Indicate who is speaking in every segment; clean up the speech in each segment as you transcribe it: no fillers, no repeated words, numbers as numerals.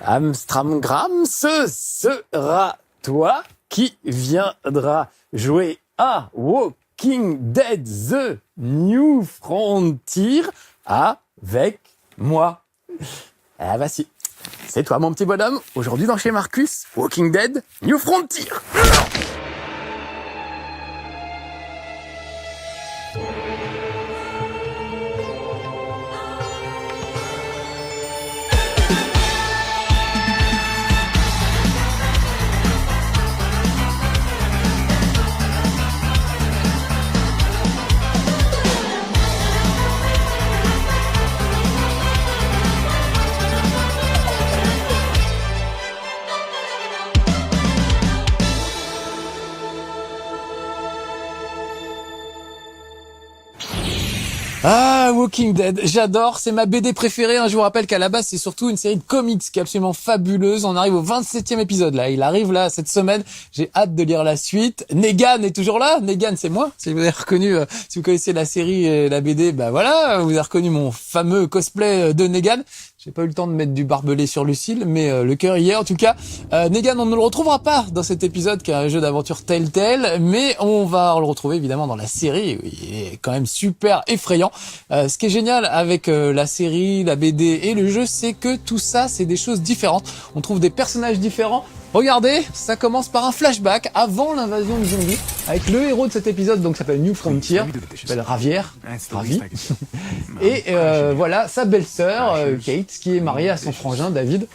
Speaker 1: Amstramgram, ce sera toi qui viendra jouer à Walking Dead The New Frontier avec moi. Ah bah si, c'est toi mon petit bonhomme, aujourd'hui dans chez Marcus, Walking Dead New Frontier. Ah, Walking Dead, j'adore, c'est ma BD préférée. Je vous rappelle qu'à la base, c'est surtout une série de comics qui est absolument fabuleuse. On arrive au 27e épisode, là. Il arrive, là, cette semaine. J'ai hâte de lire la suite. Negan est toujours là. Negan, c'est moi. Si vous avez reconnu, si vous connaissez la série et la BD, bah voilà, vous avez reconnu mon fameux cosplay de Negan. J'ai pas eu le temps de mettre du barbelé sur Lucille, mais le cœur y est en tout cas. Negan, on ne le retrouvera pas dans cet épisode qui est un jeu d'aventure Telltale, mais on va le retrouver évidemment dans la série. Il est quand même super effrayant. Ce qui est génial avec la série, la BD et le jeu, c'est que tout ça, c'est des choses différentes. On trouve des personnages différents. Regardez, ça commence par un flashback avant l'invasion des zombies, avec le héros de cet épisode, donc s'appelle New Frontier, qui s'appelle Ravière, Ravi. Et voilà, sa belle-sœur, Kate, qui est mariée à son frangin David.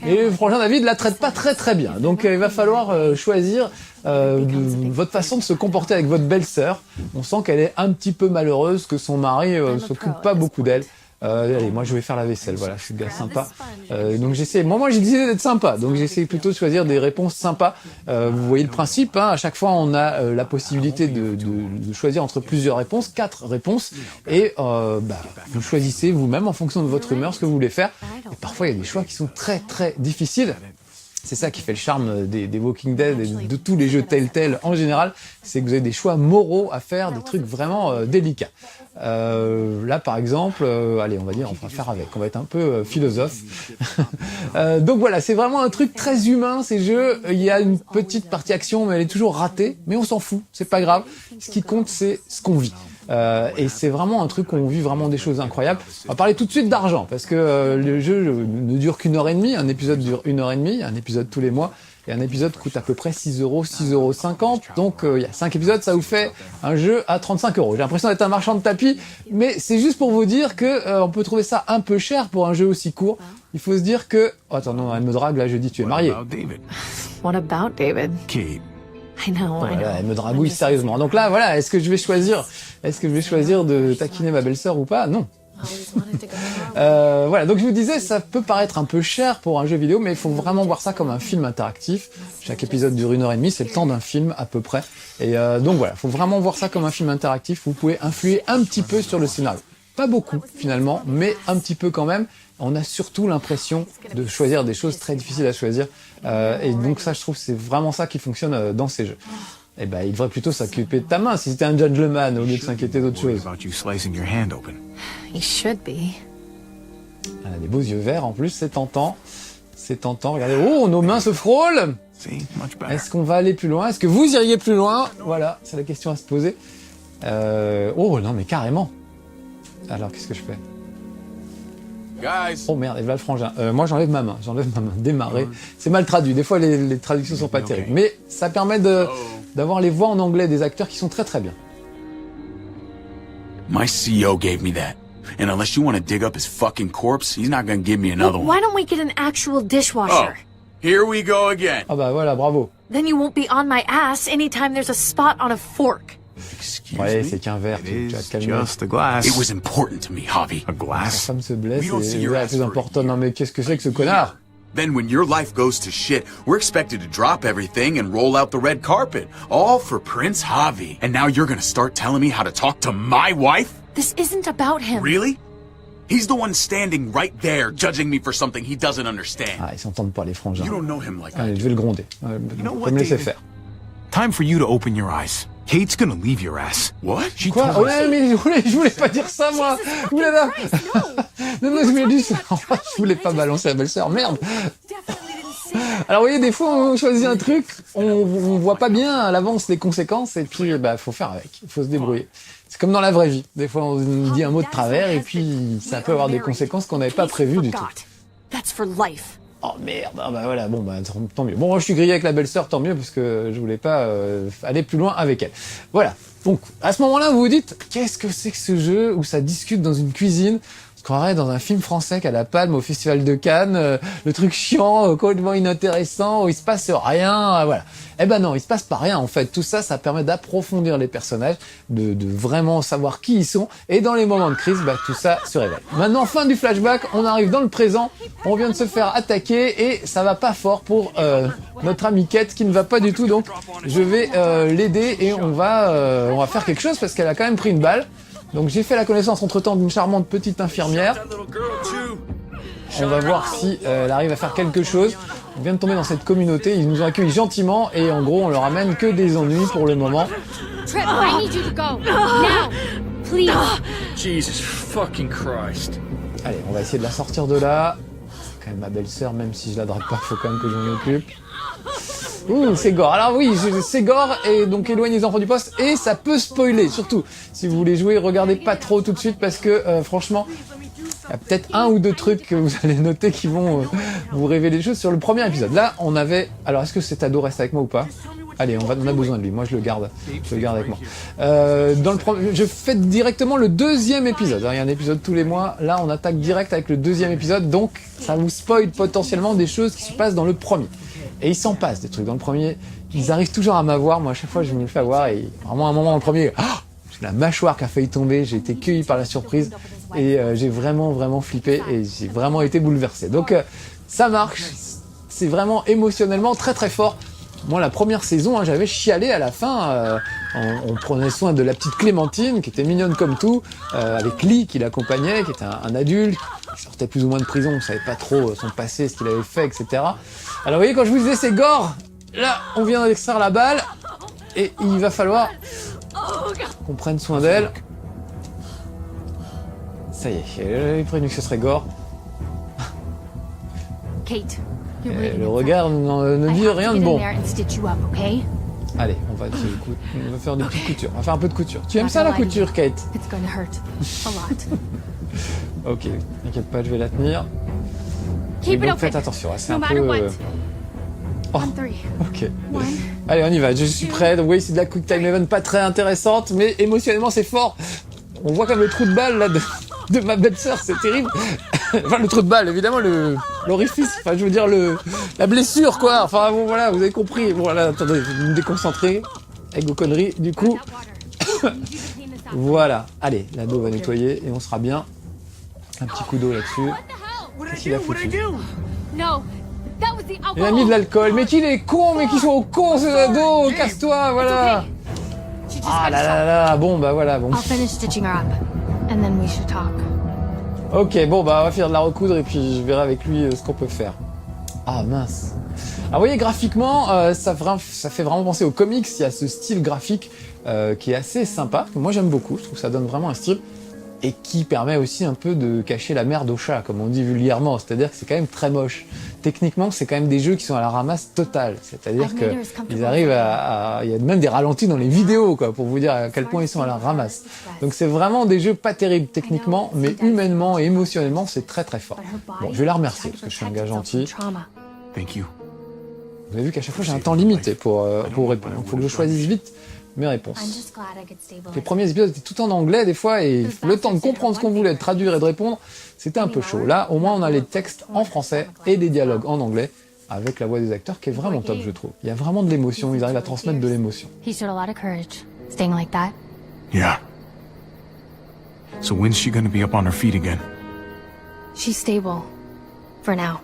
Speaker 1: Et le frangin David la traite pas très bien. Donc il va falloir choisir votre façon de se comporter avec votre belle-sœur. On sent qu'elle est un petit peu malheureuse, que son mari s'occupe pas beaucoup d'elle. Allez, moi je vais faire la vaisselle, voilà, je suis le gars sympa. Donc j'essaie, moi j'ai décidé d'être sympa, donc j'essaie plutôt de choisir des réponses sympas. Vous voyez le principe, hein, à chaque fois on a la possibilité de choisir entre plusieurs réponses, 4 réponses, et vous choisissez vous-même en fonction de votre humeur ce que vous voulez faire. Et parfois il y a des choix qui sont très difficiles. C'est ça qui fait le charme des Walking Dead et de tous les jeux Telltale en général, c'est que vous avez des choix moraux à faire, des trucs vraiment délicats. Là par exemple, allez, on va dire, on va faire avec, on va être un peu philosophe. Donc voilà, c'est vraiment un truc très humain ces jeux. Il y a une petite partie action, mais elle est toujours ratée, mais on s'en fout, c'est pas grave. Ce qui compte, c'est ce qu'on vit. Et c'est vraiment un truc où on vit vraiment des choses incroyables. On va parler tout de suite d'argent, parce que le jeu ne dure qu'1 heure et demie, un épisode dure 1 heure et demie, un épisode tous les mois, et un épisode coûte à peu près 6 €, 6,50 €, donc il y a 5 épisodes, ça vous fait un jeu à 35 €. J'ai l'impression d'être un marchand de tapis, mais c'est juste pour vous dire que on peut trouver ça un peu cher pour un jeu aussi court. Il faut se dire que... Oh, attends, non, elle me drague, là, je dis tu es marié.
Speaker 2: What about David?
Speaker 3: Kate.
Speaker 2: I know.
Speaker 1: Elle me dragouille sérieusement. Donc là, voilà, est-ce que je vais choisir de taquiner ma belle-sœur ou pas? Non. Voilà, donc je vous disais, ça peut paraître un peu cher pour un jeu vidéo, mais il faut vraiment voir ça comme un film interactif. Chaque épisode dure 1 heure et demie, c'est le temps d'un film à peu près. Et donc voilà, il faut vraiment voir ça comme un film interactif. Vous pouvez influer un petit peu sur le scénario. Pas beaucoup finalement, mais un petit peu quand même. On a surtout l'impression de choisir des choses très difficiles à choisir. Et donc ça, je trouve, c'est vraiment ça qui fonctionne dans ces jeux. Eh ben, il devrait plutôt s'occuper de ta main si c'était un gentleman au lieu de s'inquiéter d'autre chose.
Speaker 2: He should be.
Speaker 1: Elle a des beaux yeux verts en plus, c'est tentant. C'est tentant. Regardez, oh, nos mains se frôlent. Est-ce qu'on va aller plus loin? Est-ce que vous iriez plus loin? Voilà, c'est la question à se poser. Oh non, mais carrément. Alors, qu'est-ce que je fais? Oh merde, et voilà le frangin. Moi j'enlève ma main, démarrer. C'est mal traduit, des fois les traductions sont pas terribles. Mais ça permet d'avoir les voix en anglais des acteurs qui sont très bien.
Speaker 3: My CEO gave me that. And unless you want to dig up his fucking corpse, he's not gonna give me another one.
Speaker 2: Why don't we get an actual dishwasher?
Speaker 3: Oh, here we go again.
Speaker 1: Ah bah voilà, bravo.
Speaker 2: Then you won't be on my ass anytime there's a spot on a fork.
Speaker 1: Ouais, c'est qu'un verre, tu vas te calmer.
Speaker 3: It was important to me, Javi. A
Speaker 1: Sa
Speaker 3: glass?
Speaker 1: femme se blesse et c'est la plus importante. Non mais qu'est-ce que c'est que ce connard?
Speaker 3: Then when your life goes to shit, we're expected to drop everything and roll out the red carpet. All for Prince Javi. And now you're gonna start telling me how to talk to my wife?
Speaker 2: This isn't about him.
Speaker 3: Really? He's the one standing right there, judging me for something he doesn't understand.
Speaker 1: Ah, ils s'entendent pas les frangins.
Speaker 3: You don't know him like I
Speaker 1: Allez,
Speaker 3: do.
Speaker 1: je vais le gronder.
Speaker 3: know
Speaker 1: Faut
Speaker 3: what,
Speaker 1: me laisser
Speaker 3: David?
Speaker 1: faire.
Speaker 4: Time for you to open your eyes.
Speaker 3: Kate's gonna leave your ass. What? She
Speaker 1: Quoi?
Speaker 3: told me
Speaker 1: Ouais, mais je voulais pas dire ça, moi. Oulala. Non, je voulais juste... je voulais pas balancer la belle-sœur, merde. Alors, vous voyez, des fois, on choisit un truc, on voit pas bien à l'avance les conséquences, et puis, faut faire avec. Il faut se débrouiller. C'est comme dans la vraie vie. Des fois, on nous dit un mot de travers, et puis, ça peut avoir des conséquences qu'on n'avait pas prévues du tout.
Speaker 2: That's for life.
Speaker 1: Oh merde, ah bah voilà, bon bah tant mieux. Bon, moi je suis grillé avec la belle-sœur, tant mieux, parce que je voulais pas aller plus loin avec elle. Voilà, donc à ce moment-là, vous vous dites, qu'est-ce que c'est que ce jeu où ça discute dans une cuisine? On se croirait dans un film français qu'à la Palme au Festival de Cannes, le truc chiant, complètement inintéressant, où il se passe rien, voilà. Eh ben non, il se passe pas rien en fait. Tout ça, ça permet d'approfondir les personnages, de vraiment savoir qui ils sont, et dans les moments de crise, tout ça se révèle. Maintenant, fin du flashback, on arrive dans le présent, on vient de se faire attaquer, et ça va pas fort pour notre amie Kate, qui ne va pas du tout, donc je vais l'aider, et on va faire quelque chose, parce qu'elle a quand même pris une balle. Donc j'ai fait la connaissance entre-temps d'une charmante petite infirmière. On va voir si elle arrive à faire quelque chose. On vient de tomber dans cette communauté, ils nous ont accueillis gentiment et en gros on leur amène que des ennuis pour le moment.
Speaker 4: Trip, I need you to go. Now! Please!
Speaker 5: Jesus fucking Christ.
Speaker 1: Allez, on va essayer de la sortir de là. C'est quand même ma belle-sœur, même si je la drague pas, faut quand même que je m'y occupe. Ouh, c'est gore. Alors oui, c'est gore, et donc éloignez les enfants du poste, et ça peut spoiler, surtout. Si vous voulez jouer, regardez pas trop tout de suite, parce que franchement, il y a peut-être un ou deux trucs que vous allez noter qui vont vous révéler des choses sur le premier épisode. Là, on avait... Alors, est-ce que cet ado reste avec moi ou pas? Allez, on a besoin de lui. Moi, je le garde avec moi. Je fais directement le deuxième épisode. Il y a un épisode tous les mois. Là, on attaque direct avec le deuxième épisode. Donc, ça vous spoil potentiellement des choses qui se passent dans le premier. Et il s'en passe des trucs dans le premier. Ils arrivent toujours à m'avoir. Moi, à chaque fois, je me fais avoir. Et vraiment, à un moment dans le premier, j'ai la mâchoire qui a failli tomber. J'ai été cueilli par la surprise. Et j'ai vraiment flippé. Et j'ai vraiment été bouleversé. Donc, ça marche. C'est vraiment émotionnellement très fort. Moi, la première saison, j'avais chialé à la fin. On prenait soin de la petite Clémentine, qui était mignonne comme tout, avec Lee qui l'accompagnait, qui était un adulte, qui sortait plus ou moins de prison, on savait pas trop son passé, ce qu'il avait fait, etc. Alors vous voyez, quand je vous disais c'est gore, là, on vient d'extraire la balle, et il va falloir qu'on prenne soin d'elle. Ça y est, j'avais prévenu que ce serait gore.
Speaker 4: Kate,
Speaker 1: Le regard ne dit rien de bon.
Speaker 4: Okay?
Speaker 1: Allez, on va faire des petites coutures. On va faire un peu de couture. Tu aimes ça, la couture, Kate?
Speaker 4: It's gonna hurt a lot.
Speaker 1: Ok, t'inquiète pas, je vais la tenir. Et
Speaker 4: Keep it
Speaker 1: donc
Speaker 4: open.
Speaker 1: faites attention, c'est
Speaker 4: No
Speaker 1: un
Speaker 4: matter
Speaker 1: peu...
Speaker 4: what.
Speaker 1: Oh,
Speaker 4: On three.
Speaker 1: ok.
Speaker 4: One.
Speaker 1: Allez, on y va, je suis prêt. Donc oui, c'est de la Quick Time Event pas très intéressante, mais émotionnellement c'est fort. On voit comme le trou de balle là de ma belle-sœur, c'est terrible. Enfin, le trou de balle, évidemment, l'orifice, enfin je veux dire la blessure quoi. Enfin bon voilà, vous avez compris. Bon voilà, attendez, vous me déconcentrez avec vos conneries. Du coup, voilà. Allez, l'ado va nettoyer et on sera bien. Un petit coup d'eau là-dessus. Qu'est-ce qu'il a foutu?
Speaker 4: No, that was the
Speaker 1: Il a mis de l'alcool. Mais qu'il est con, mais qu'ils sont cons ces ados. Casse-toi, voilà.
Speaker 4: She just
Speaker 1: Ah
Speaker 4: got
Speaker 1: là là là, bon bah voilà, bon.
Speaker 4: I'll finish stitching her up, and then we should talk.
Speaker 1: Ok, bon bah on va finir de la recoudre et puis je verrai avec lui ce qu'on peut faire. Ah mince. Alors vous voyez, graphiquement, ça fait vraiment penser aux comics. Il y a ce style graphique qui est assez sympa, que moi j'aime beaucoup. Je trouve que ça donne vraiment un style. Et qui permet aussi un peu de cacher la merde au chat, comme on dit vulgairement. C'est-à-dire que c'est quand même très moche. Techniquement, c'est quand même des jeux qui sont à la ramasse totale. C'est-à-dire qu'ils arrivent il y a même des ralentis dans les vidéos, quoi, pour vous dire à quel point ils sont à la ramasse. Donc c'est vraiment des jeux pas terribles techniquement, mais humainement et émotionnellement, c'est très fort. Bon, je vais la remercier, parce que je suis un gars gentil.
Speaker 3: Thank you.
Speaker 1: Vous avez vu qu'à chaque fois, j'ai un temps limité pour répondre. Il faut que je choisisse vite mes réponses. Les premiers épisodes étaient tout en anglais des fois et le temps de comprendre ce qu'on voulait, de traduire et de répondre, c'était un peu chaud. Là, au moins, on a les textes en français et des dialogues en anglais avec la voix des acteurs qui est vraiment top, je trouve. Il y a vraiment de l'émotion, ils arrivent à transmettre de l'émotion.
Speaker 4: He showed a lot of courage, staying like that.
Speaker 3: Yeah. So when's she gonna be up on her feet again?
Speaker 4: She's stable, for now.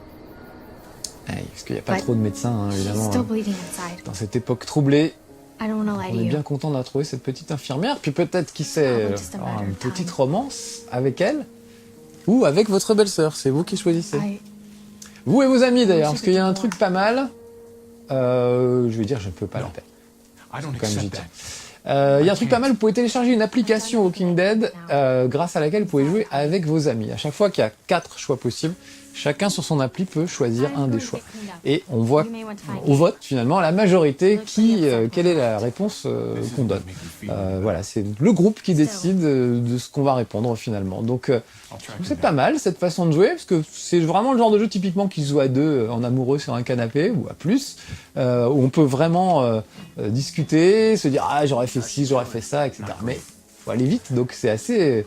Speaker 1: Parce qu'il n'y a pas trop de médecins, hein, évidemment.
Speaker 4: Still bleeding inside.
Speaker 1: Dans cette époque troublée,
Speaker 4: I don't want to lie
Speaker 1: on
Speaker 4: to
Speaker 1: est
Speaker 4: you.
Speaker 1: bien content de la trouver, cette petite infirmière. Puis peut-être, qui sait, avoir une petite romance avec elle ou avec votre belle-sœur. C'est vous qui choisissez. Vous et vos amis d'ailleurs, parce qu'il y a un truc pas mal. Je vais dire, je ne peux pas la faire.
Speaker 3: I don't
Speaker 1: Quand même, j'y
Speaker 3: accept
Speaker 1: tiens. Il y a un truc pas mal, vous pouvez télécharger une application Walking Dead grâce à laquelle vous pouvez jouer avec vos amis. À chaque fois qu'il y a 4 choix possibles, chacun sur son appli peut choisir un des choix. Et on voit au vote finalement la majorité quelle est la réponse qu'on donne. Voilà, c'est le groupe qui décide de ce qu'on va répondre finalement. Donc je trouve que c'est pas mal cette façon de jouer, parce que c'est vraiment le genre de jeu typiquement qui se joue à 2 en amoureux sur un canapé ou à plus, où on peut vraiment discuter, se dire ah j'aurais fait ci, j'aurais fait ça, etc. Mais faut aller vite, donc c'est assez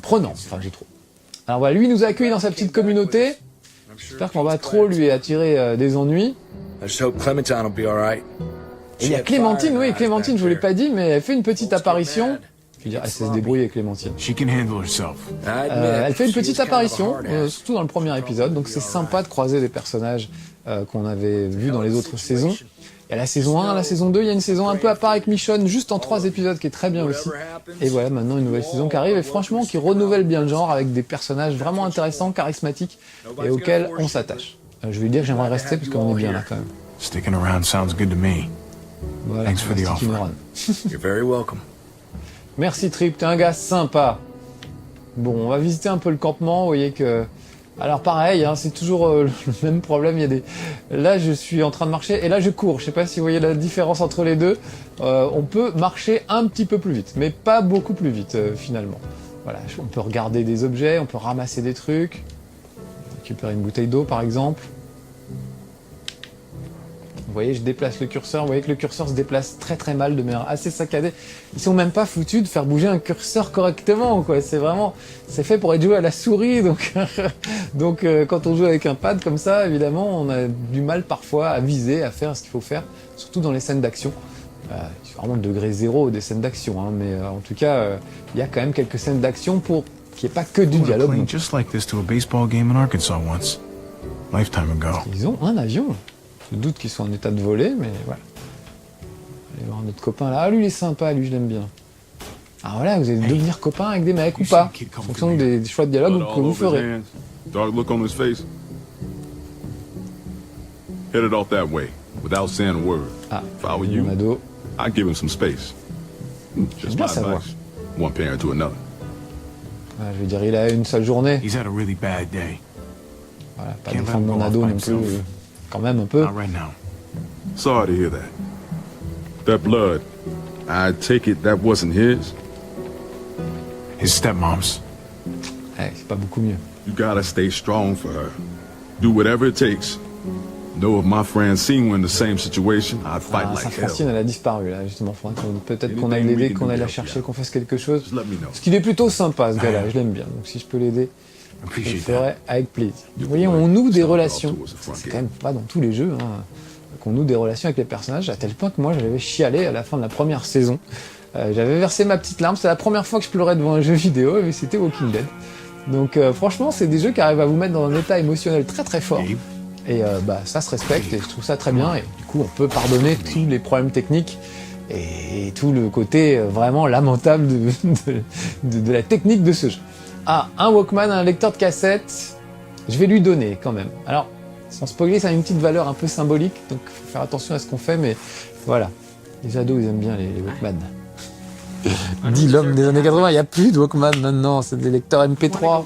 Speaker 1: prenant, enfin je trouve. Alors voilà, lui il nous a accueillis dans sa petite communauté. J'espère qu'on va trop lui attirer des ennuis.
Speaker 6: I just hope Clementine will be all right.
Speaker 1: Et il y a Clémentine, oui, Clémentine, je vous l'ai pas dit, mais elle fait une petite apparition. Je veux dire, elle sait se débrouiller, Clémentine.
Speaker 3: She can handle herself.
Speaker 1: Elle fait une petite apparition, surtout dans le premier épisode, donc c'est sympa de croiser des personnages qu'on avait vus dans les autres saisons. Il y a la saison 1, la saison 2, il y a une saison un peu à part avec Michonne, juste en 3 épisodes, qui est très bien aussi. Et voilà, maintenant une nouvelle saison qui arrive, et franchement qui renouvelle bien le genre, avec des personnages vraiment intéressants, charismatiques, et auxquels on s'attache. Je vais lui dire que j'aimerais rester, parce qu'on est bien là quand même.
Speaker 3: Sticking around sounds good to me.
Speaker 1: Voilà,
Speaker 3: Thanks for the offer.
Speaker 6: You're very welcome.
Speaker 1: Merci Trip, t'es un gars sympa. Bon, on va visiter un peu le campement, vous voyez que... Alors pareil, hein, c'est toujours le même problème, il y a des... Là je suis en train de marcher et là je cours, je sais pas si vous voyez la différence entre les deux. On peut marcher un petit peu plus vite, mais pas beaucoup plus vite finalement. Voilà, on peut regarder des objets, on peut ramasser des trucs, récupérer une bouteille d'eau par exemple. Vous voyez, je déplace le curseur, vous voyez que le curseur se déplace très très mal, de manière assez saccadée. Ils sont même pas foutus de faire bouger un curseur correctement, quoi. C'est vraiment, c'est fait pour être joué à la souris, donc, quand on joue avec un pad comme ça, évidemment, on a du mal parfois à viser, à faire ce qu'il faut faire, surtout dans les scènes d'action. C'est vraiment le degré 0 des scènes d'action, hein, mais en tout cas, il y a quand même quelques scènes d'action pour qu'il n'y ait pas que du dialogue.
Speaker 3: Playing just like this to a baseball game in Arkansas once. Lifetime ago.
Speaker 1: Ils ont un avion. Je doute qu'ils soient en état de voler, mais voilà. Allez voir notre copain là. Ah, lui, il est sympa, lui, je l'aime bien. Ah, voilà, vous allez devenir copain avec des mecs ou pas, en fonction des choix de dialogue que vous ferez.
Speaker 7: Dark look on his face. Headed off that way, without saying a word.
Speaker 1: Ah,
Speaker 7: If I were
Speaker 1: mon
Speaker 7: you,
Speaker 1: ado.
Speaker 7: I'd give him some space. Just
Speaker 1: bien
Speaker 7: my
Speaker 1: savoir.
Speaker 7: advice. One parent to another.
Speaker 1: Ah, je veux dire, il a une sale journée.
Speaker 3: He's had a really bad day.
Speaker 1: Voilà, pas
Speaker 3: Can't
Speaker 1: défendre
Speaker 3: let him
Speaker 1: mon
Speaker 3: go
Speaker 1: ado
Speaker 3: off by
Speaker 1: non plus.
Speaker 3: himself.
Speaker 1: Quand même un peu.
Speaker 3: Not right now.
Speaker 7: Sorry to hear that. That blood, I take it that wasn't his?
Speaker 3: His stepmom's.
Speaker 1: Ouais, c'est pas beaucoup mieux.
Speaker 7: You gotta stay strong for her. Do whatever it takes. Know if my Francine were in the same situation, I'd fight
Speaker 1: Ah,
Speaker 7: like
Speaker 1: sa
Speaker 7: hell.
Speaker 1: Francine, elle a disparu là, justement. Peut-être qu'on aille l'aider, qu'on aille la chercher, qu'on fasse quelque chose.
Speaker 7: Just let me know.
Speaker 1: Parce qu'il est plutôt sympa, ce gars-là, je l'aime bien. Donc si je peux l'aider, je le
Speaker 3: Appreciate that.
Speaker 1: ferai avec plaisir. Vous voyez, on noue des relations. C'est quand même pas dans tous les jeux, hein, qu'on noue des relations avec les personnages, à tel point que moi, j'avais chialé à la fin de la première saison. J'avais versé ma petite larme. C'est la première fois que je pleurais devant un jeu vidéo, mais c'était Walking Dead. Donc franchement, c'est des jeux qui arrivent à vous mettre dans un état émotionnel très très fort. Et ça se respecte et je trouve ça très bien. Et du coup, on peut pardonner tous les problèmes techniques et tout le côté vraiment lamentable de la technique de ce jeu. Ah, un Walkman, un lecteur de cassette, je vais lui donner quand même. Alors, sans spoiler, ça a une petite valeur un peu symbolique, donc faut faire attention à ce qu'on fait, mais voilà. Les ados, ils aiment bien les Walkman. Dit l'homme des années 80, il n'y a plus de Walkman maintenant, c'est des lecteurs MP3,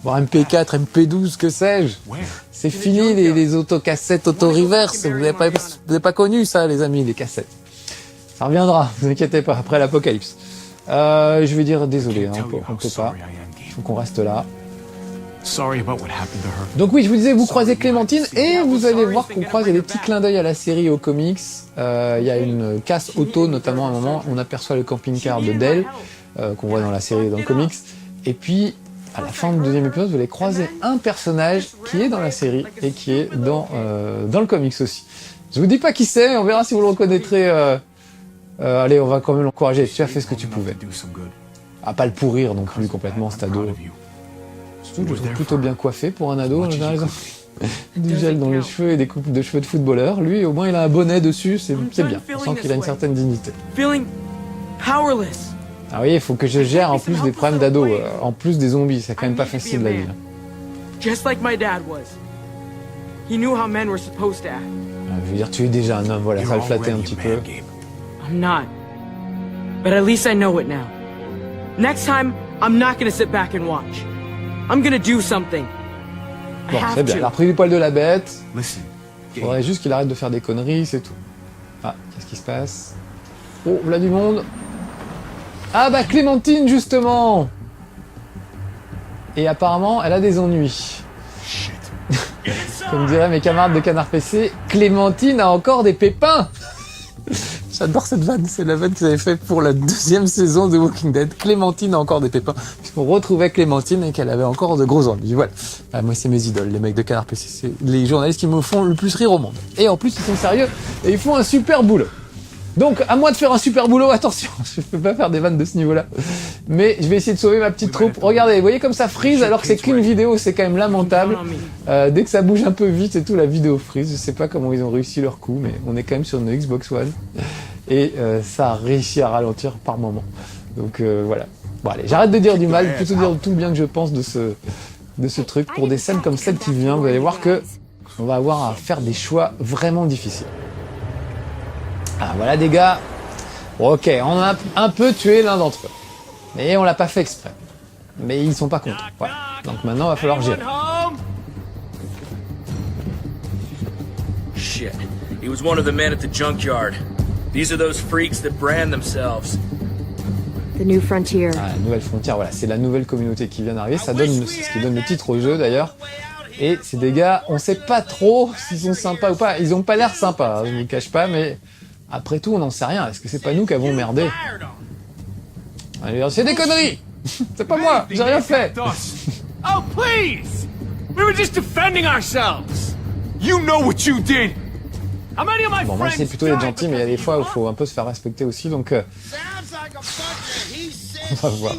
Speaker 1: voire MP4, MP12, que sais-je. C'est fini les autocassettes, auto-reverse, vous n'avez pas connu ça les amis, les cassettes. Ça reviendra, ne vous inquiétez pas, après l'apocalypse. Je vais dire désolé, hein, on peut pas, il faut qu'on reste là.
Speaker 3: Sorry about what happened to her.
Speaker 1: Donc oui, je vous disais, vous croisez Clémentine et vous allez voir qu'on croise, il y a des petits clins d'œil à la série et aux comics. Il y a une casse auto, notamment à un moment, on aperçoit le camping-car de Dell, qu'on voit dans la série et dans le comics. Et puis, à la fin du deuxième épisode, vous allez croiser un personnage qui est dans la série et qui est dans le comics aussi. Je vous dis pas qui c'est, mais on verra si vous le reconnaîtrez. Allez, on va quand même l'encourager, tu as fait ce que tu pouvais. À pas le pourrir non plus complètement, cet ado. Surtout, je le trouve plutôt bien coiffé pour un ado, j'ai raison. Du gel dans les cheveux et des coupes de cheveux de footballeur. Lui, au moins, il a un bonnet dessus, c'est bien. On sent qu'il a une certaine dignité.
Speaker 8: Feeling powerless.
Speaker 1: Ah oui, il faut que je gère en plus des problèmes d'ado, en plus des zombies, c'est quand même pas facile la vie.
Speaker 8: Just like my dad was. He knew how men were supposed to act.
Speaker 1: Je veux dire, tu es déjà un homme, voilà, ça va le flatter un petit peu.
Speaker 8: I'm not. But at least I know it now. Next time, I'm not gonna sit back and watch. I'm gonna do something. I
Speaker 1: Bon,
Speaker 8: have
Speaker 1: c'est bien. Il a
Speaker 8: to.
Speaker 1: repris du poil de la bête.
Speaker 3: Listen,
Speaker 1: Faudrait juste qu'il arrête de faire des conneries, c'est tout. Ah, qu'est-ce qui se passe? Oh, là du monde. Ah bah Clémentine, justement. Et apparemment, elle a des ennuis. Comme diraient mes camarades de Canard PC, Clémentine a encore des pépins. J'adore cette vanne, c'est la vanne qu'ils avaient faite pour la 2e saison de Walking Dead. Clémentine a encore des pépins, puisqu'on retrouvait Clémentine et qu'elle avait encore de gros ennuis. Voilà. Ah, moi, c'est mes idoles, les mecs de Canard PC. C'est les journalistes qui me font le plus rire au monde. Et en plus, ils sont sérieux et ils font un super boulot. Donc, à moi de faire un super boulot, attention, je peux pas faire des vannes de ce niveau-là. Mais je vais essayer de sauver ma petite troupe. Regardez, vous voyez comme ça freeze alors que c'est qu'une vidéo, c'est quand même lamentable. Dès que ça bouge un peu vite et tout, la vidéo freeze. Je sais pas comment ils ont réussi leur coup, mais on est quand même sur une Xbox One. Et ça a réussi à ralentir par moment. Donc voilà. Bon allez, j'arrête de dire du mal, plutôt dire tout le bien que je pense de ce truc. Pour des scènes comme celle qui vient, vous allez voir que on va avoir à faire des choix vraiment difficiles. Ah voilà des gars, ok, on a un peu tué l'un d'entre eux, mais on l'a pas fait exprès. Mais ils sont pas contents, voilà. Donc maintenant il va falloir gérer.
Speaker 6: Shit. He was one of the men at the junkyard. These are those freaks that brand themselves.
Speaker 2: The New Frontier.
Speaker 1: Ah, la nouvelle frontière, voilà, c'est la nouvelle communauté qui vient d'arriver, ça donne, c'est ce qui donne le titre au jeu d'ailleurs. Et ces des gars, on sait pas trop s'ils sont sympas ou pas, ils ont pas l'air sympas, hein, je vous le cache pas, mais après tout on n'en sait rien, est-ce que c'est pas nous qui avons merdé? Allez, c'est des conneries. C'est pas moi, j'ai rien fait.
Speaker 5: Oh, please! We were just defending ourselves. You know what you did. How many of my
Speaker 1: Bon, moi
Speaker 5: friends
Speaker 1: j'essaie plutôt d'être
Speaker 5: died
Speaker 1: gentil, mais il y a des fois où il faut un peu se faire respecter aussi, donc on va voir.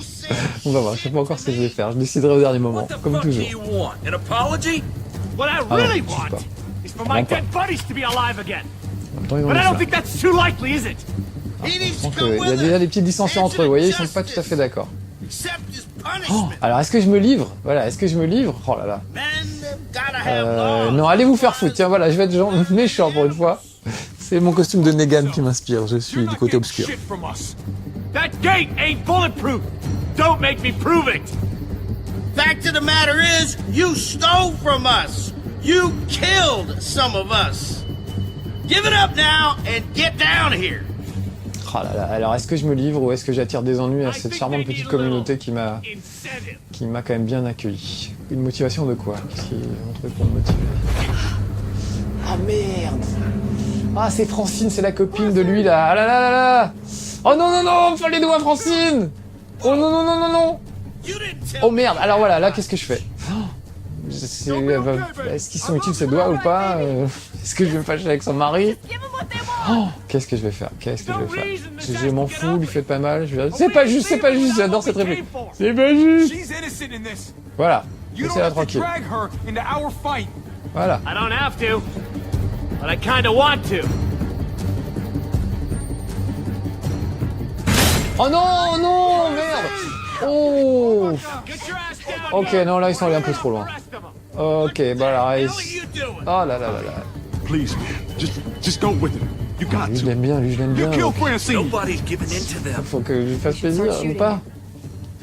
Speaker 1: On va voir, je sais pas encore ce que je vais faire, je déciderai au dernier moment,
Speaker 6: What the
Speaker 1: comme
Speaker 6: fuck do
Speaker 1: toujours.
Speaker 6: you want? An apology?
Speaker 5: What I
Speaker 1: Ah
Speaker 5: really
Speaker 1: non, je sais
Speaker 5: want
Speaker 1: pas.
Speaker 5: is for
Speaker 1: Vraiment
Speaker 5: my
Speaker 1: pas.
Speaker 5: dead buddies to be alive again.
Speaker 1: En même temps, ils vont
Speaker 5: But I
Speaker 1: nous
Speaker 5: don't
Speaker 1: faire.
Speaker 5: think that's too likely, is it?
Speaker 1: Je pense qu'il y a déjà des petites dissensions entre eux, vous voyez, ils sont pas tout à fait d'accord. Oh, alors est-ce que je me livre? Voilà, est-ce que je me livre? Oh là là. Non, allez vous faire foutre, tiens voilà, je vais être méchant pour une fois. C'est mon costume de Negan qui m'inspire, je suis du côté obscur.
Speaker 5: Shit from us. That gate ain't bulletproof. Don't make me prove it.
Speaker 9: Fact of the matter is, you stole from us. You killed some of us. Give it up now and get down here.
Speaker 1: Oh là là, alors est-ce que je me livre ou est-ce que j'attire des ennuis à cette charmante petite communauté qui m'a quand même bien accueilli? Une motivation de quoi? Qu'est-ce qui est un truc pour me motiver? Ah merde! Ah c'est Francine, c'est la copine de lui là! Ah là là là là! Oh non non non, on me fait les doigts Francine! Oh non non non non non! Oh merde, alors voilà, là qu'est-ce que je fais? Est-ce qu'ils sont utiles ces doigts ou pas? Est-ce que je vais me fâcher avec son mari? Oh, qu'est-ce que je vais faire? Qu'est-ce que je vais faire? Je m'en fous, lui fait pas mal. C'est pas juste, j'adore cette réplique. C'est pas juste. Voilà, laissez-la tranquille. Voilà.
Speaker 5: I don't have to, but I kinda want to.
Speaker 1: Oh non, non, merde. Oh.
Speaker 5: Get your ass down.
Speaker 1: Ok, non, là ils sont allés un peu trop loin. Ok, bah là, oh là là là là.
Speaker 7: Please, man. Just go with it. You got
Speaker 1: Lui je
Speaker 7: to.
Speaker 1: l'aime bien, lui je l'aime
Speaker 7: You
Speaker 1: bien.
Speaker 7: killed Francine.
Speaker 6: Nobody's giving in to them.
Speaker 1: Faut que je lui fasse plaisir ou pas?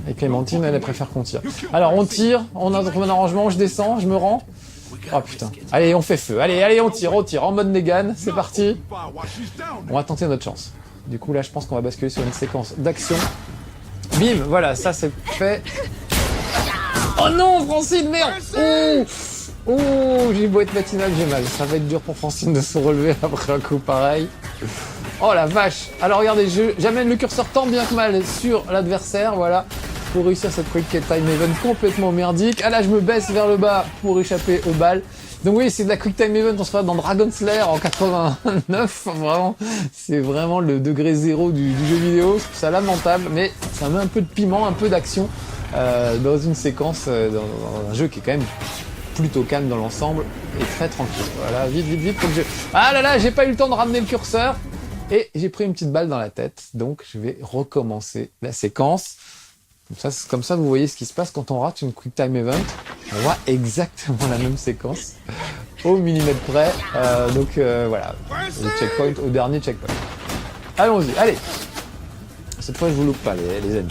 Speaker 1: Et Clémentine, elle préfère qu'on tire. Alors on tire, on a trouvé un arrangement, je descends, je me rends. Oh putain. Allez, on fait feu. Allez, on tire, en mode Negan, c'est parti. On va tenter notre chance. Du coup là, je pense qu'on va basculer sur une séquence d'action. Bim, voilà, ça c'est fait. Oh non, Francine, merde. Oh, j'ai beau être matinal, j'ai mal. Ça va être dur pour Francine de se relever après un coup pareil. Oh la vache. Alors regardez, j'amène le curseur tant bien que mal sur l'adversaire, voilà, pour réussir cette quick time event complètement merdique. Ah là, je me baisse vers le bas pour échapper aux balles. Donc oui, c'est de la quick time event, on se fait dans Dragon Slayer en 89, vraiment, c'est vraiment le degré zéro du jeu vidéo, je trouve ça lamentable, mais ça met un peu de piment, un peu d'action dans une séquence, dans un jeu qui est quand même plutôt calme dans l'ensemble et très tranquille. Voilà, vite, faut que je... Ah là là, j'ai pas eu le temps de ramener le curseur et j'ai pris une petite balle dans la tête, donc je vais recommencer la séquence. Comme ça, vous voyez ce qui se passe quand on rate une quick time event. On voit exactement la même séquence au millimètre près. Donc voilà, le checkpoint au dernier checkpoint. allons-y, allez. Cette fois, je vous loupe pas, les amis.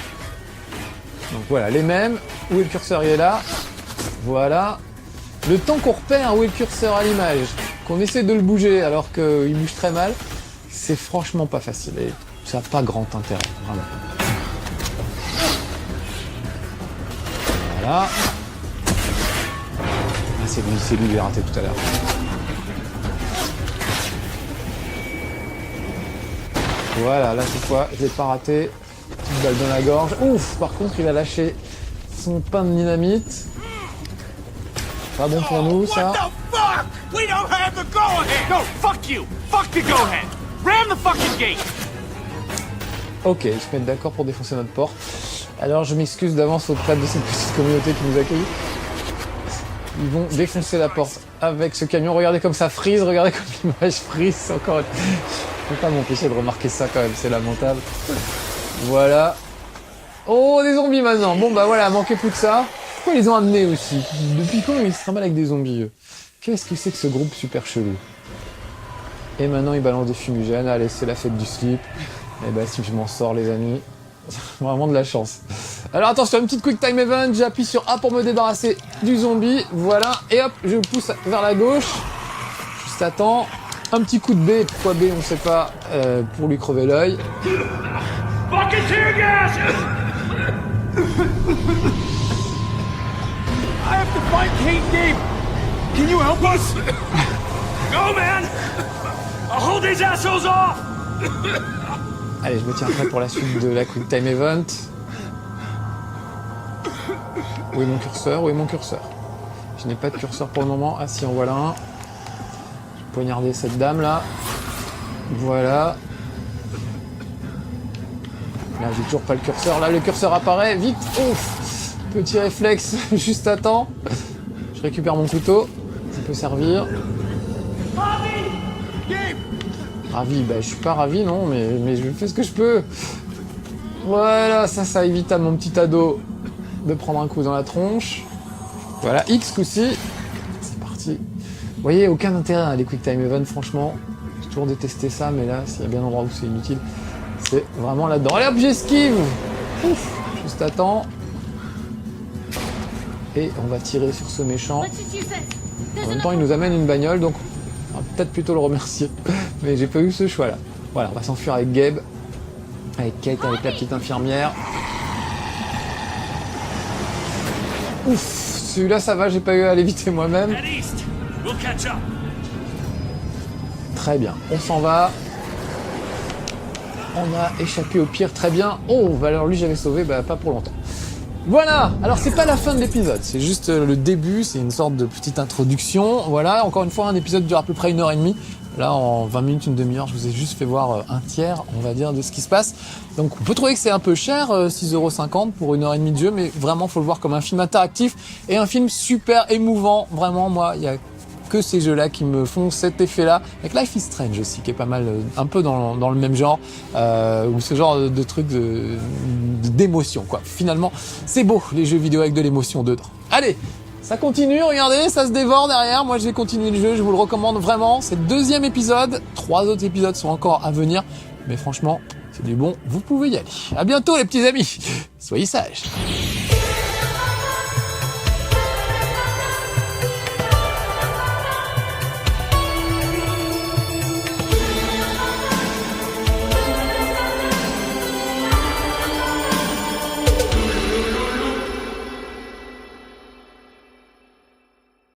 Speaker 1: Donc voilà, les mêmes. Où est le curseur? Il est là. Voilà. Le temps qu'on repère où est le curseur à l'image, qu'on essaie de le bouger alors qu'il bouge très mal, c'est franchement pas facile. Et ça n'a pas grand intérêt, vraiment. Voilà. Ah, c'est lui, j'ai raté tout à l'heure. Voilà, là cette fois, je l'ai pas raté. Petite balle dans la gorge. Ouf, par contre, il a lâché son pain de dynamite. Pas bon pour nous, ça.
Speaker 5: What the fuck? We don't have the go-ahead! No, fuck you! Fuck the go-ahead! Ram the fucking gate!
Speaker 1: Ok, ils se mettent d'accord pour défoncer notre porte. Alors je m'excuse d'avance auprès de cette petite communauté qui nous accueille. Ils vont défoncer la porte avec ce camion. Regardez comme ça freeze, regardez comme l'image freeze encore. Je peux pas m'empêcher de remarquer ça quand même, c'est lamentable. Voilà. Oh, des zombies maintenant. Bon bah voilà, manquait plus que ça. Pourquoi ils les ont amenés aussi? Depuis quand ils se trimballent avec des zombies eux? Qu'est-ce que c'est que ce groupe super chelou? Et maintenant ils balancent des fumigènes. Allez, c'est la fête du slip. Et bah si je m'en sors les amis, vraiment de la chance. Alors attention, une petite quick time event, j'appuie sur A pour me débarrasser du zombie, voilà, et hop, je pousse vers la gauche, juste à temps, un petit coup de B, pourquoi B on sait pas, pour lui crever l'œil.
Speaker 5: Fucking tear gas! I have to find Kate Gabe! Can you help us? Go, man! I'll hold these assholes off!
Speaker 1: Allez, je me tiens prêt pour la suite de la quick time event. Où est mon curseur? Où est mon curseur? Je n'ai pas de curseur pour le moment. Ah si, en voilà un. Je vais poignarder cette dame là. Voilà. Là, j'ai toujours pas le curseur. Là, le curseur apparaît. Vite! Ouf! Petit réflexe, juste à temps. Je récupère mon couteau. Ça peut servir. Ravi, bah je suis pas ravi non, mais je fais ce que je peux. Voilà, ça évite à mon petit ado de prendre un coup dans la tronche. Voilà, X coup-ci. C'est parti. Vous voyez, aucun intérêt à les quick time event, franchement. J'ai toujours détesté ça, mais là, s'il y a bien un endroit où c'est inutile, c'est vraiment là-dedans. Allez hop, j'esquive. Ouf, juste à temps. Et on va tirer sur ce méchant. En même temps, il nous amène une bagnole, donc on va peut-être plutôt le remercier. Mais j'ai pas eu ce choix là. Voilà, on va s'enfuir avec Gabe, avec Kate, avec la petite infirmière. Ouf, celui-là ça va, j'ai pas eu à l'éviter moi-même. Très bien, on s'en va. On a échappé au pire, très bien. Oh, bah alors lui j'avais sauvé, bah pas pour longtemps. Voilà, alors c'est pas la fin de l'épisode, c'est juste le début, c'est une sorte de petite introduction. Voilà, encore une fois, un épisode dure à peu près 1h30. Là, en 20 minutes, une demi-heure, je vous ai juste fait voir un tiers, on va dire, de ce qui se passe. Donc, on peut trouver que c'est un peu cher, 6,50€ pour 1h30 de jeu, mais vraiment, faut le voir comme un film interactif et un film super émouvant. Vraiment, moi, il y a que ces jeux-là qui me font cet effet-là. Avec Life is Strange aussi, qui est pas mal, un peu dans le même genre, ou ce genre de truc d'émotion, quoi. Finalement, c'est beau, les jeux vidéo avec de l'émotion dedans. Allez! Ça continue, regardez, ça se dévore derrière. Moi, j'ai continué le jeu, je vous le recommande vraiment. C'est le 2e épisode. 3 autres épisodes sont encore à venir. Mais franchement, c'est du bon, vous pouvez y aller. À bientôt, les petits amis. Soyez sages.